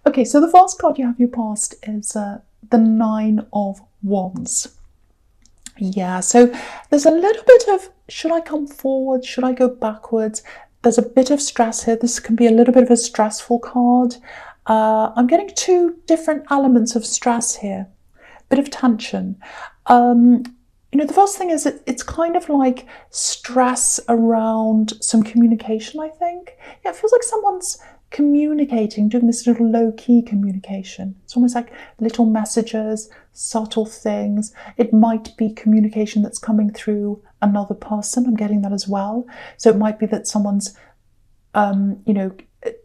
Okay, so the first card you have your past is the Nine of Wands. Yeah, so there's a little bit of, should I come forward? Should I go backwards? There's a bit of stress here. This can be a little bit of a stressful card. I'm getting two different elements of stress here, bit of tension. The first thing is it's kind of like stress around some communication, I think. Yeah, it feels like someone's communicating, doing this little low-key communication. It's almost like little messages, subtle things. It might be communication that's coming through another person. I'm getting that as well. So it might be that someone's,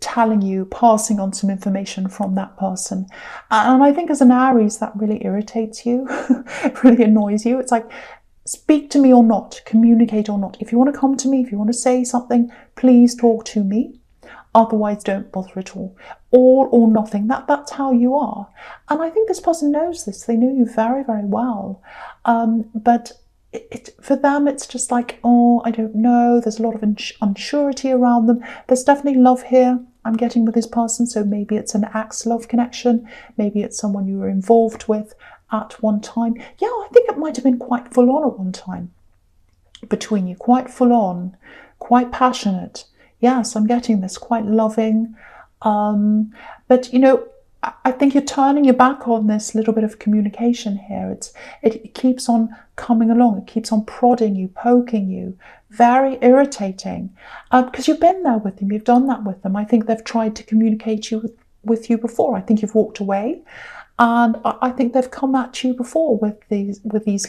telling you, passing on some information from that person. And I think as an Aries, that really irritates you. It really annoys you. It's like, speak to me or not, communicate or not. If you want to come to me, if you want to say something, please talk to me. Otherwise, don't bother at all. All or nothing. That's how you are. And I think this person knows this. They know you very, very well. But for them, it's just like, oh, I don't know. There's a lot of unsurety around them. There's definitely love here, I'm getting, with this person. So maybe it's an ex-love connection. Maybe it's someone you were involved with at one time. Yeah, I think it might have been quite full on at one time between you. Quite full on, quite passionate. Yes, I'm getting this, quite loving. But, I think you're turning your back on this little bit of communication here. It keeps on coming along. It keeps on prodding you, poking you. Very irritating. Because you've been there with them. You've done that with them. I think they've tried to communicate with you before. I think you've walked away. And I think they've come at you before with these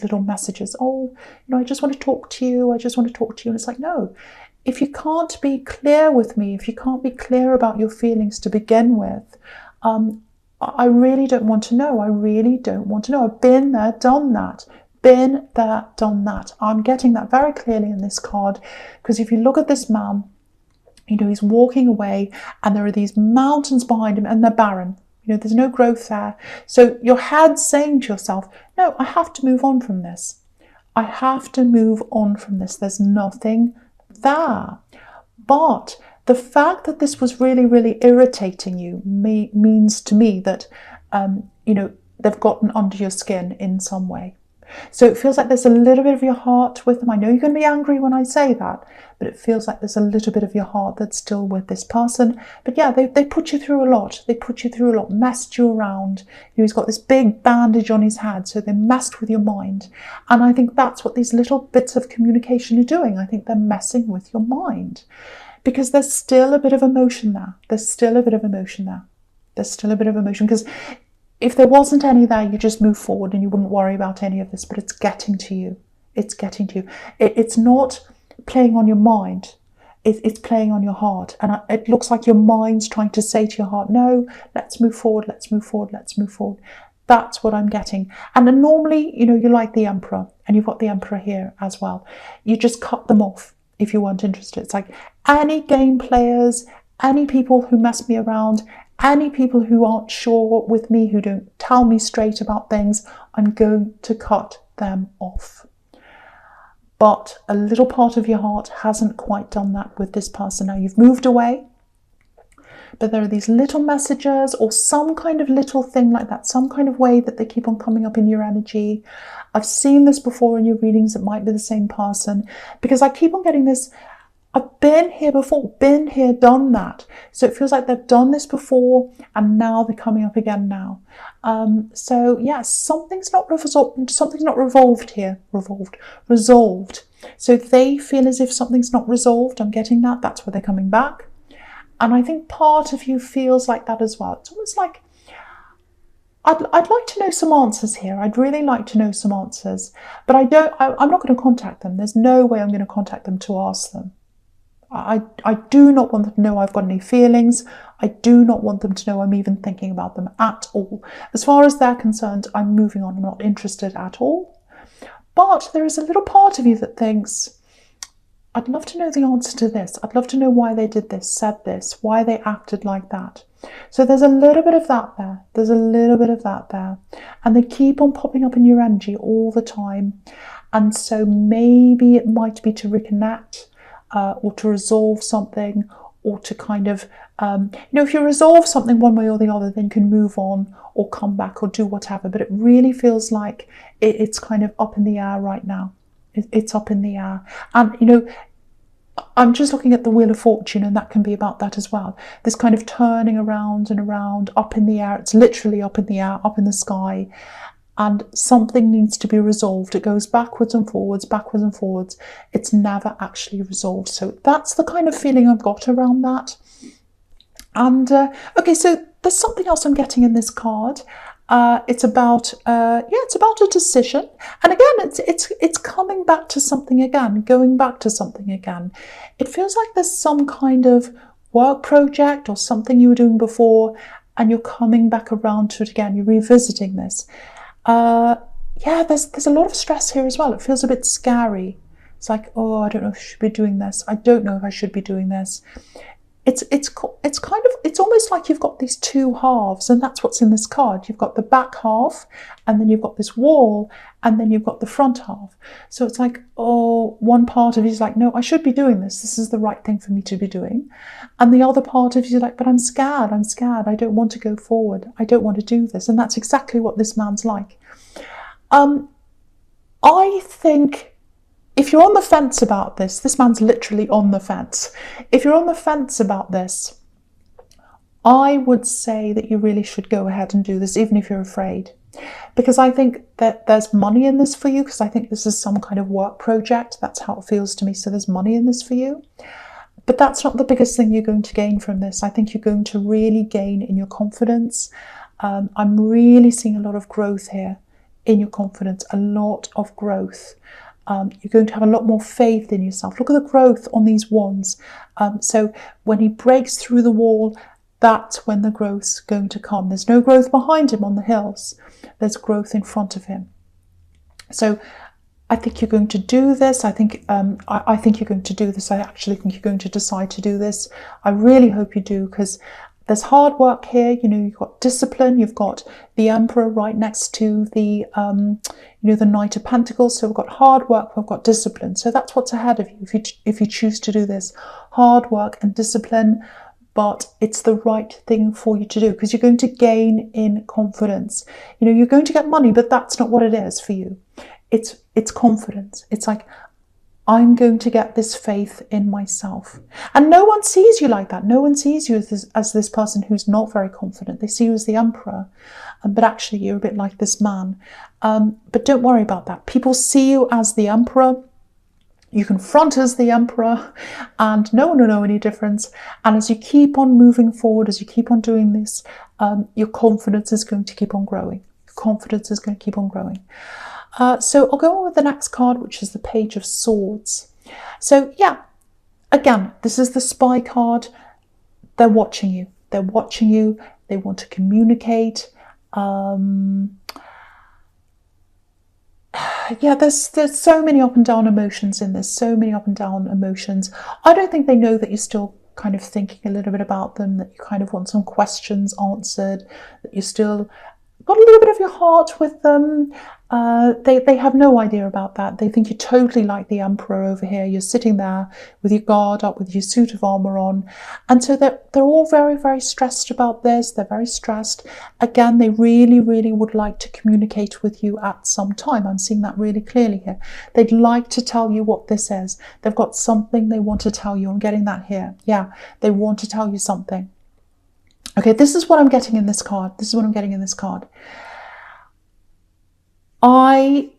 little messages. Oh, I just want to talk to you. I just want to talk to you. And it's like, no. If you can't be clear with me, if you can't be clear about your feelings to begin with, I really don't want to know. I really don't want to know. I've been there, done that. Been there, done that. I'm getting that very clearly in this card, because if you look at this man, he's walking away and there are these mountains behind him and they're barren. There's no growth there. So your head's saying to yourself, no, I have to move on from this. I have to move on from this. There's nothing there. But the fact that this was really, really irritating you means to me that, they've gotten under your skin in some way. So it feels like there's a little bit of your heart with them. I know you're going to be angry when I say that, but it feels like there's a little bit of your heart that's still with this person. But yeah, they put you through a lot. They put you through a lot, messed you around. He's got this big bandage on his head, so they messed with your mind. And I think that's what these little bits of communication are doing. I think they're messing with your mind. Because there's still a bit of emotion there. There's still a bit of emotion there. There's still a bit of emotion. Because if there wasn't any there, you just move forward and you wouldn't worry about any of this. But it's getting to you. It's getting to you. It's not playing on your mind. It's playing on your heart. And it looks like your mind's trying to say to your heart, no, let's move forward, let's move forward, let's move forward. That's what I'm getting. And then normally, you're like the Emperor. And you've got the Emperor here as well. You just cut them off if you weren't interested. It's like, any game players, any people who mess me around, any people who aren't sure with me, who don't tell me straight about things, I'm going to cut them off. But a little part of your heart hasn't quite done that with this person. Now you've moved away, but there are these little messages or some kind of little thing like that, some kind of way that they keep on coming up in your energy. I've seen this before in your readings. It might be the same person, because I keep on getting this, I've been here before, been here, done that. So it feels like they've done this before and now they're coming up again now. So yeah, something's not resolved here. Resolved. So they feel as if something's not resolved. I'm getting that. That's where they're coming back. And I think part of you feels like that as well. It's almost like, I'd like to know some answers here. I'd really like to know some answers. But I'm not going to contact them. There's no way I'm going to contact them to ask them. I do not want them to know I've got any feelings. I do not want them to know I'm even thinking about them at all. As far as they're concerned, I'm moving on. I'm not interested at all. But there is a little part of you that thinks, I'd love to know the answer to this. I'd love to know why they did this, said this, why they acted like that. So there's a little bit of that there. There's a little bit of that there. And they keep on popping up in your energy all the time. And so maybe it might be to reconnect, or to resolve something, or to kind of, if you resolve something one way or the other, then you can move on or come back or do whatever. But it really feels like it's kind of up in the air right now. It's up in the air. And, I'm just looking at the Wheel of Fortune, and that can be about that as well. This kind of turning around and around, up in the air. It's literally up in the air, up in the sky. And something needs to be resolved. It goes backwards and forwards, backwards and forwards. It's never actually resolved. So that's the kind of feeling I've got around that. And okay, so there's something else I'm getting in this card. It's about a decision, and again, it's coming back to something again, going back to something again. It feels like there's some kind of work project or something you were doing before, and you're coming back around to it again. You're revisiting this. There's a lot of stress here as well. It feels a bit scary. It's like, oh, I don't know if I should be doing this. I don't know if I should be doing this. It's almost like you've got these two halves, and that's what's in this card. You've got the back half, and then you've got this wall, and then you've got the front half. So it's like, oh, one part of you is like, no, I should be doing this. This is the right thing for me to be doing. And the other part of you is like, but I'm scared. I don't want to go forward. I don't want to do this. And that's exactly what this man's like. I think if you're on the fence about this man's literally on the fence. If you're on the fence about this, I would say that you really should go ahead and do this, even if you're afraid. Because I think that there's money in this for you, because I think this is some kind of work project. That's how it feels to me. So there's money in this for you. But that's not the biggest thing you're going to gain from this. I think you're going to really gain in your confidence. I'm really seeing a lot of growth here in your confidence, a lot of growth. You're going to have a lot more faith in yourself. Look at the growth on these wands. So when he breaks through the wall, that's when the growth's going to come. There's no growth behind him on the hills. There's growth in front of him. So I think you're going to do this. I think you're going to do this. I actually think you're going to decide to do this. I really hope you do, because there's hard work here. You've got discipline. You've got the Emperor right next to the, the Knight of Pentacles. So we've got hard work. We've got discipline. So that's what's ahead of you if you choose to do this. Hard work and discipline, but it's the right thing for you to do, because you're going to gain in confidence. You're going to get money, but that's not what it is for you. It's confidence. It's like, I'm going to get this faith in myself. And no one sees you like that. No one sees you as this person who's not very confident. They see you as the Emperor. But actually, you're a bit like this man. But don't worry about that. People see you as the Emperor. You can front as the Emperor, and no one will know any difference. And as you keep on moving forward, as you keep on doing this, your confidence is going to keep on growing. Your confidence is going to keep on growing. So I'll go on with the next card, which is the Page of Swords. So yeah, again, this is the spy card. They're watching you. They're watching you. They want to communicate. There's so many up and down emotions in this. So many up and down emotions. I don't think they know that you're still kind of thinking a little bit about them, that you kind of want some questions answered, that you still got a little bit of your heart with them. They have no idea about that. They think you're totally like the Emperor over here. You're sitting there with your guard up, with your suit of armor on. And so they're all very, very stressed about this. They're very stressed. Again, they really, really would like to communicate with you at some time. I'm seeing that really clearly here. They'd like to tell you what this is. They've got something they want to tell you. I'm getting that here. Yeah, they want to tell you something. Okay, this is what I'm getting in this card. This is what I'm getting in this card. I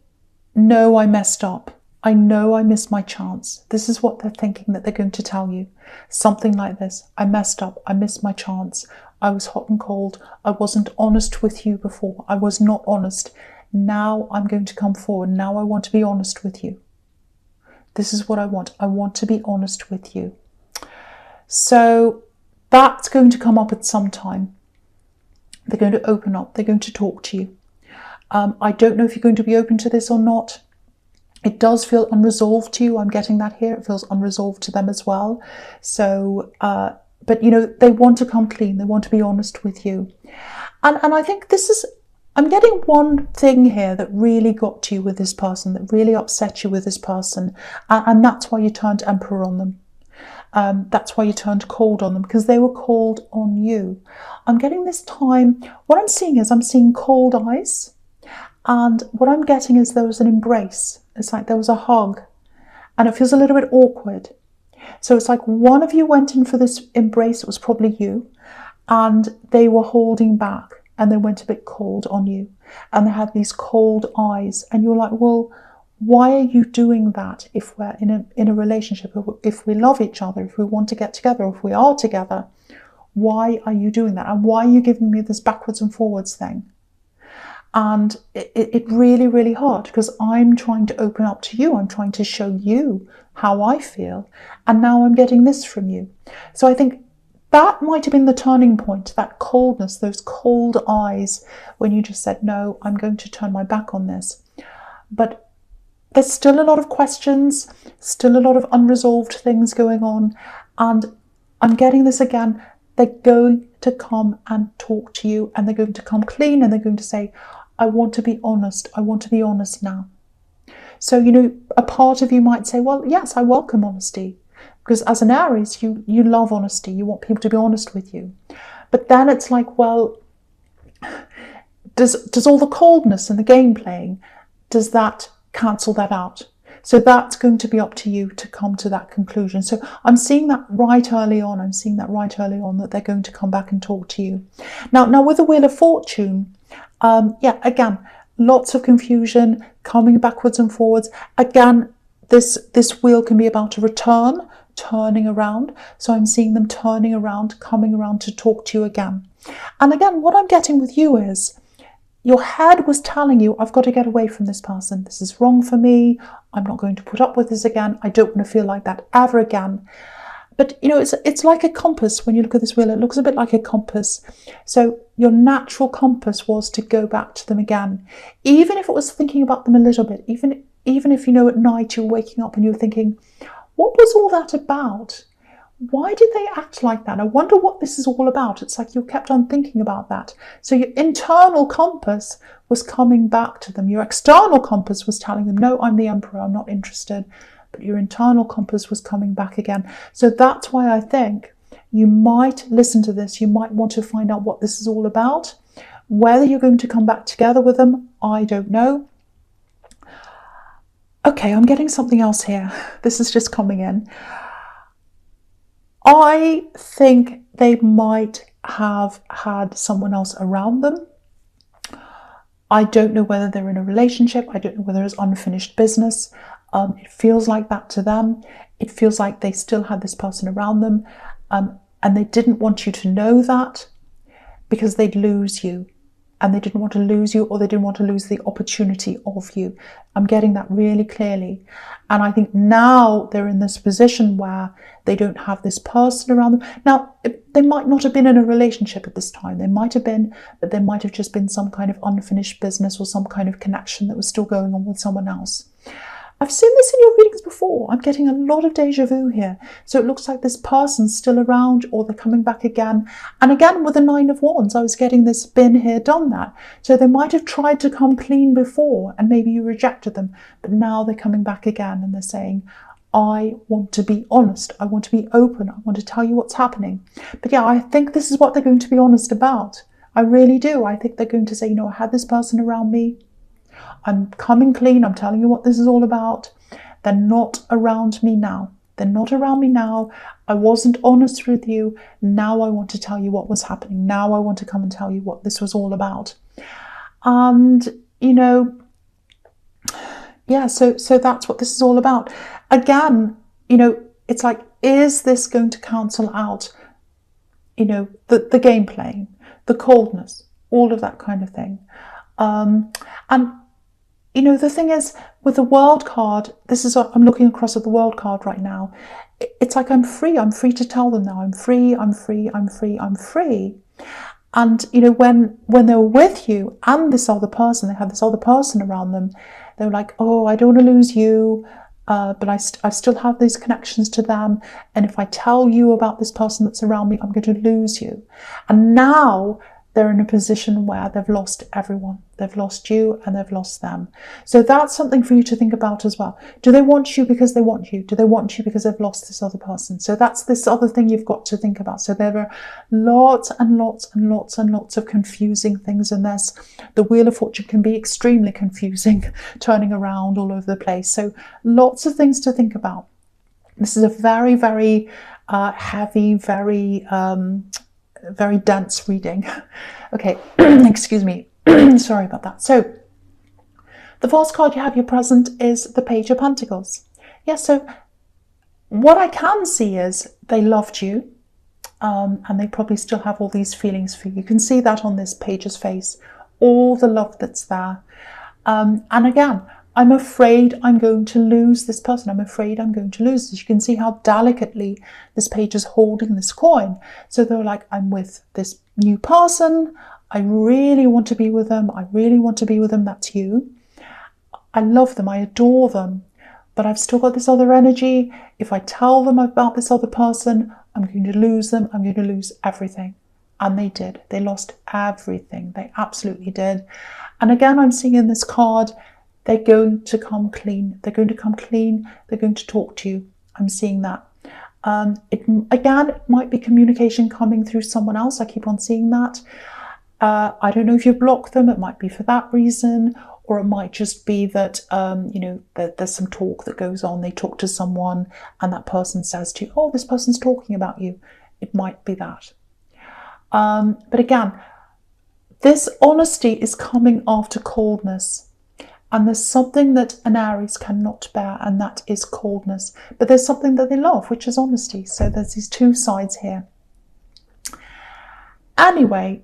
know I messed up. I know I missed my chance. This is what they're thinking that they're going to tell you. Something like this. I messed up. I missed my chance. I was hot and cold. I wasn't honest with you before. I was not honest. Now I'm going to come forward. Now I want to be honest with you. This is what I want. I want to be honest with you. So that's going to come up at some time. They're going to open up. They're going to talk to you. I don't know if you're going to be open to this or not. It does feel unresolved to you. I'm getting that here. It feels unresolved to them as well. So, but they want to come clean. They want to be honest with you. And I think I'm getting one thing here that really got to you with this person, that really upset you with this person. And that's why you turned Emperor on them. That's why you turned cold on them, because they were cold on you. I'm getting this time, what I'm seeing is I'm seeing cold eyes, and what I'm getting is there was an embrace. It's like there was a hug, and it feels a little bit awkward. So it's like one of you went in for this embrace, it was probably you, and they were holding back, and they went a bit cold on you, and they had these cold eyes, and you're like, well, why are you doing that? If we're in a relationship, if we love each other, if we want to get together, if we are together, why are you doing that? And why are you giving me this backwards and forwards thing? And it really, really hurt, because I'm trying to open up to you. I'm trying to show you how I feel. And now I'm getting this from you. So I think that might have been the turning point, that coldness, those cold eyes, when you just said, no, I'm going to turn my back on this. But there's still a lot of questions, still a lot of unresolved things going on. And I'm getting this again. They're going to come and talk to you, and they're going to come clean, and they're going to say, I want to be honest. I want to be honest now. So, a part of you might say, well, yes, I welcome honesty. Because as an Aries, you love honesty. You want people to be honest with you. But then it's like, well, does all the coldness and the game playing, does that cancel that out? So that's going to be up to you to come to that conclusion. So I'm seeing that right early on. That they're going to come back and talk to you. Now with the Wheel of Fortune, again, lots of confusion, coming backwards and forwards. Again, this wheel can be about a return, turning around. So I'm seeing them turning around, coming around to talk to you again. And again, what I'm getting with you is your head was telling you, I've got to get away from this person. This is wrong for me. I'm not going to put up with this again. I don't want to feel like that ever again. But, it's like a compass. When you look at this wheel, it looks a bit like a compass. So your natural compass was to go back to them again. Even if it was thinking about them a little bit, even if, at night you're waking up and you're thinking, what was all that about? Why did they act like that? I wonder what this is all about. It's like you kept on thinking about that. So your internal compass was coming back to them. Your external compass was telling them, no, I'm the emperor, I'm not interested. But your internal compass was coming back again. So that's why I think you might listen to this. You might want to find out what this is all about. Whether you're going to come back together with them, I don't know. Okay, I'm getting something else here. This is just coming in. I think they might have had someone else around them. I don't know whether they're in a relationship. I don't know whether it's unfinished business. It feels like that to them. It feels like they still had this person around them, and they didn't want you to know that because they'd lose you. And they didn't want to lose you, or they didn't want to lose the opportunity of you. I'm getting that really clearly. And I think now they're in this position where they don't have this person around them. Now, they might not have been in a relationship at this time. They might have been, but there might have just been some kind of unfinished business or some kind of connection that was still going on with someone else. I've seen this in your readings before. I'm getting a lot of deja vu here. So it looks like this person's still around, or they're coming back again. And again, with the 9 of Wands, I was getting this been here, done that. So they might have tried to come clean before, and maybe you rejected them. But now they're coming back again, and they're saying, I want to be honest. I want to be open. I want to tell you what's happening. But yeah, I think this is what they're going to be honest about. I really do. I think they're going to say, I had this person around me. I'm coming clean. I'm telling you what this is all about. They're not around me now. They're not around me now. I wasn't honest with you. Now I want to tell you what was happening. Now I want to come and tell you what this was all about. And, so that's what this is all about. Again, it's like, is this going to cancel out, the game playing, the coldness, all of that kind of thing? And the thing is, with the World card, I'm looking across at the World card right now. It's like I'm free. I'm free to tell them now. I'm free. I'm free. I'm free. I'm free. And, when they were with you and this other person, they had this other person around them, they were like, oh, I don't want to lose you, but I still have these connections to them. And if I tell you about this person that's around me, I'm going to lose you. And now they're in a position where they've lost everyone. They've lost you and they've lost them. So that's something for you to think about as well. Do they want you because they want you? Do they want you because they've lost this other person? So that's this other thing you've got to think about. So there are lots and lots and lots and lots of confusing things in this. The Wheel of Fortune can be extremely confusing, turning around all over the place. So lots of things to think about. This is a very, very heavy, very dense reading. Okay, excuse me. Sorry about that. So the first card you have here present is the Page of Pentacles. Yes, so what I can see is they loved you, and they probably still have all these feelings for you. You can see that on this page's face, all the love that's there. And again, I'm afraid I'm going to lose this person. I'm afraid I'm going to lose this. You can see how delicately this page is holding this coin. So they're like, I'm with this new person. I really want to be with them. I really want to be with them. That's you. I love them. I adore them. But I've still got this other energy. If I tell them about this other person, I'm going to lose them. I'm going to lose everything. And they did. They lost everything. They absolutely did. And again, I'm seeing in this card, they're going to come clean. They're going to come clean. They're going to talk to you. I'm seeing that. It might be communication coming through someone else. I keep on seeing that. I don't know if you've blocked them. It might be for that reason, or it might just be that, that there's some talk that goes on. They talk to someone and that person says to you, oh, this person's talking about you. It might be that. But again, this honesty is coming after coldness. And there's something that an Aries cannot bear, and that is coldness. But there's something that they love, which is honesty. So there's these two sides here. Anyway,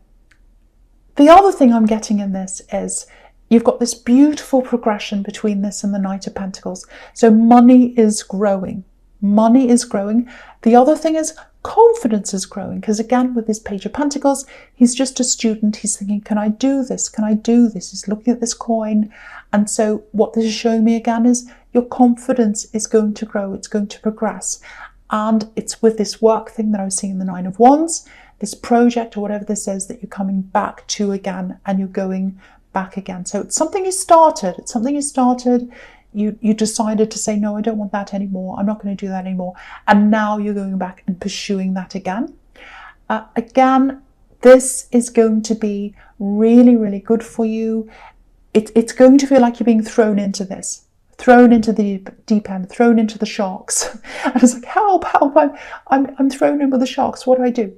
the other thing I'm getting in this is you've got this beautiful progression between this and the Knight of Pentacles. So money is growing. Money is growing. The other thing is confidence is growing, because again, with this Page of Pentacles, he's just a student. He's thinking, can I do this? Can I do this? He's looking at this coin. And so what this is showing me again is your confidence is going to grow. It's going to progress. And it's with this work thing that I was seeing in the Nine of Wands, this project or whatever this is that you're coming back to again, and you're going back again. So it's something you started. It's something you started. You decided to say, no, I don't want that anymore. I'm not going to do that anymore. And now you're going back and pursuing that again. Again, this is going to be really, really good for you. It's going to feel like you're being thrown into this, thrown into the deep end, thrown into the sharks. And it's like, help, help, I'm thrown in with the sharks. What do I do?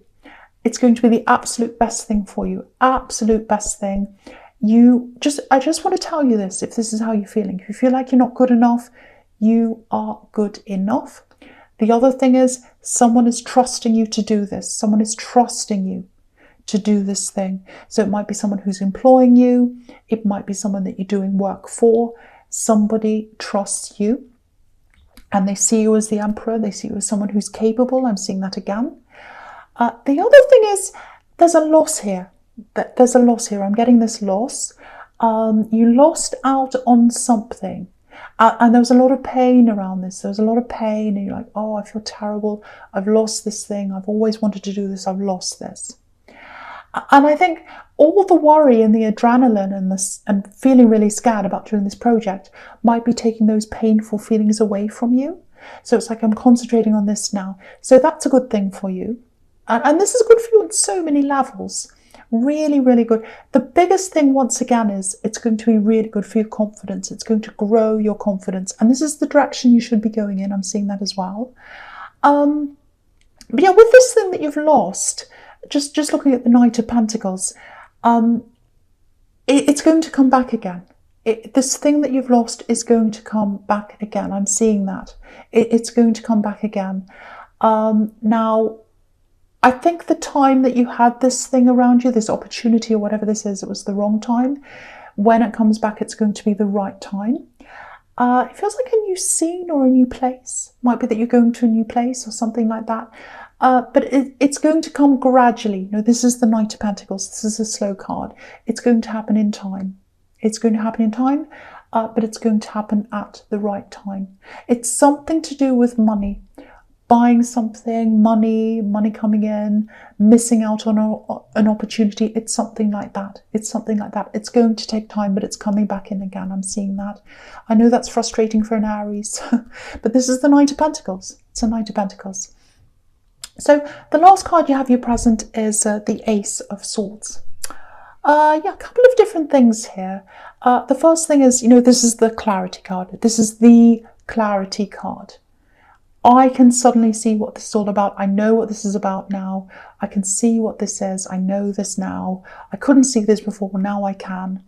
It's going to be the absolute best thing for you. Absolute best thing. I just want to tell you this, if this is how you're feeling. If you feel like you're not good enough, you are good enough. The other thing is, someone is trusting you to do this. Someone is trusting you to do this thing. So it might be someone who's employing you. It might be someone that you're doing work for. Somebody trusts you and they see you as the Emperor. They see you as someone who's capable. I'm seeing that again. The other thing is, there's a loss here. There's a loss here. I'm getting this loss. You lost out on something. And there was a lot of pain around this. There was a lot of pain, and you're like, oh, I feel terrible. I've lost this thing. I've always wanted to do this. I've lost this. And I think all the worry and the adrenaline and feeling really scared about doing this project might be taking those painful feelings away from you. So it's like, I'm concentrating on this now. So that's a good thing for you. And this is good for you on so many levels. Really, really good. The biggest thing, once again, is it's going to be really good for your confidence. It's going to grow your confidence. And this is the direction you should be going in. I'm seeing that as well. But yeah, with this thing that you've lost, just looking at the Knight of Pentacles, it's going to come back again. This thing that you've lost is going to come back again. I'm seeing that. It's going to come back again. Now, I think the time that you had this thing around you, this opportunity or whatever this is, it was the wrong time. When it comes back, it's going to be the right time. It feels like a new scene or a new place. Might be that you're going to a new place or something like that. But it's going to come gradually. No, this is the Knight of Pentacles. This is a slow card. It's going to happen in time. It's going to happen in time, but it's going to happen at the right time. It's something to do with money. buying something, money coming in, missing out on an opportunity. It's something like that. It's something like that. It's going to take time, but it's coming back in again. I'm seeing that. I know that's frustrating for an Aries, but this is the Knight of Pentacles. It's a Knight of Pentacles. So the last card you have your present is the Ace of Swords. Yeah, a couple of different things here. The first thing is, this is the clarity card. This is the clarity card. I can suddenly see what this is all about. I know what this is about now. I can see what this is. I know this now. I couldn't see this before, now I can.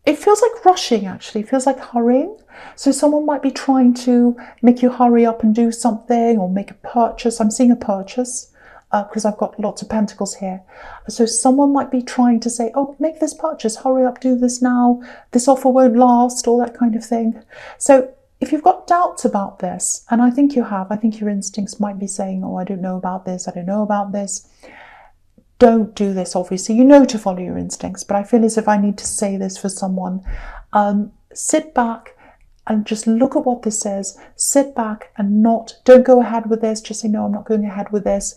It feels like rushing, actually. It feels like hurrying. So someone might be trying to make you hurry up and do something or make a purchase. I'm seeing a purchase because I've got lots of pentacles here. So someone might be trying to say, oh, make this purchase, hurry up, do this now. This offer won't last, all that kind of thing. So if you've got doubts about this, and I think you have, I think your instincts might be saying, oh, I don't know about this, I don't know about this. Don't do this, obviously. You know to follow your instincts, but I feel as if I need to say this for someone. Sit back and just look at what this is. Sit back and don't go ahead with this. Just say, no, I'm not going ahead with this.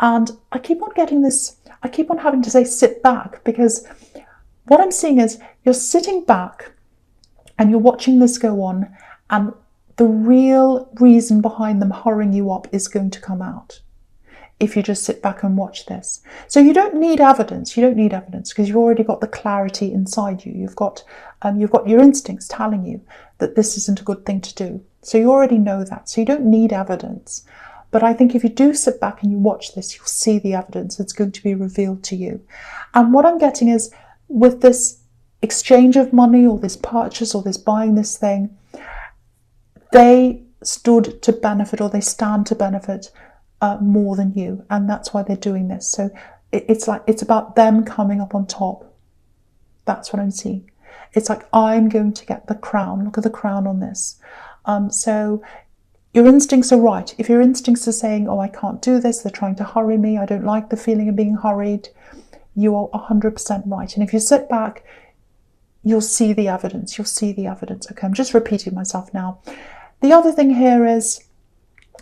And I keep on getting this, I keep on having to say sit back, because what I'm seeing is you're sitting back and you're watching this go on, and the real reason behind them hurrying you up is going to come out if you just sit back and watch this. So you don't need evidence. You don't need evidence because you've already got the clarity inside you. You've got your instincts telling you that this isn't a good thing to do. So you already know that. So you don't need evidence. But I think if you do sit back and you watch this, you'll see the evidence. It's going to be revealed to you. And what I'm getting is, with this exchange of money or this purchase or this buying this thing, they stood to benefit, or they stand to benefit more than you, and that's why they're doing this. So it's about them coming up on top. That's what I'm seeing. It's like, I'm going to get the crown. Look at the crown on this. So your instincts are right. If your instincts are saying, oh, I can't do this, they're trying to hurry me, I don't like the feeling of being hurried, you are 100% right. And if you sit back, you'll see the evidence. You'll see the evidence. Okay, I'm just repeating myself now. The other thing here is,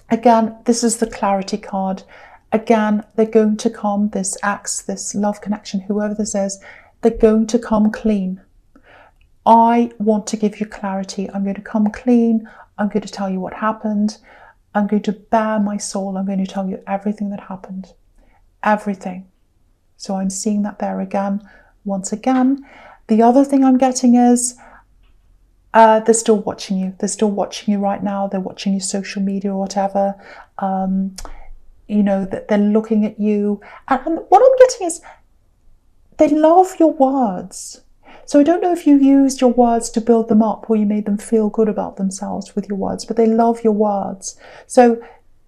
again, this is the clarity card. Again, they're going to come, this ex, this love connection, whoever this is, they're going to come clean. I want to give you clarity. I'm going to come clean. I'm going to tell you what happened. I'm going to bare my soul. I'm going to tell you everything that happened. Everything. So I'm seeing that there again, once again. The other thing I'm getting is, they're still watching you. They're still watching you right now. They're watching your social media or whatever. That they're looking at you. And what I'm getting is, they love your words. So I don't know if you used your words to build them up or you made them feel good about themselves with your words, but they love your words. So,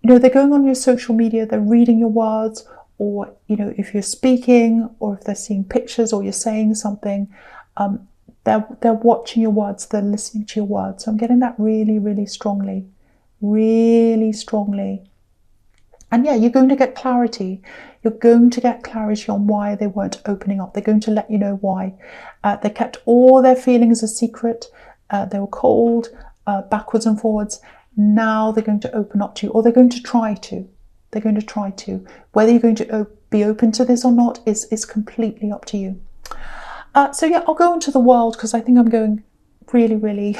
they're going on your social media, they're reading your words, or, if you're speaking or if they're seeing pictures or you're saying something, they're watching your words, they're listening to your words. So I'm getting that really, really strongly, really strongly. And yeah, you're going to get clarity. You're going to get clarity on why they weren't opening up. They're going to let you know why. They kept all their feelings a secret. They were cold, backwards and forwards. Now they're going to open up to you, or they're going to try to. They're going to try to. Whether you're going to be open to this or not is completely up to you. So yeah, I'll go into the world because I think I'm going really,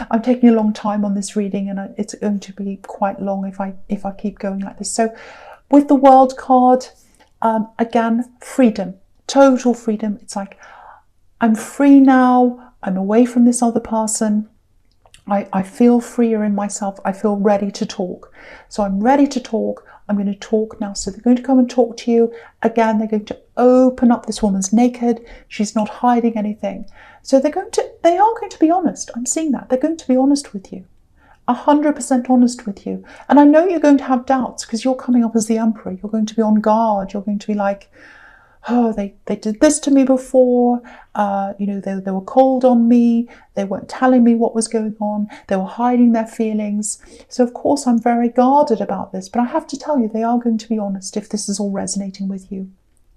I'm taking a long time on this reading, and it's going to be quite long if I keep going like this. So with the world card, again, freedom, total freedom. It's like, I'm free now. I'm away from this other person. I feel freer in myself. I feel ready to talk. So I'm ready to talk. I'm going to talk now. So they're going to come and talk to you. Again, they're going to open up. This woman's naked. She's not hiding anything. So they are going to be honest. I'm seeing that. They're going to be honest with you. 100% honest with you. And I know you're going to have doubts because you're coming up as the Emperor. You're going to be on guard. You're going to be like, oh, they did this to me before. They were cold on me. They weren't telling me what was going on. They were hiding their feelings. So of course I'm very guarded about this. But I have to tell you, they are going to be honest if this is all resonating with you.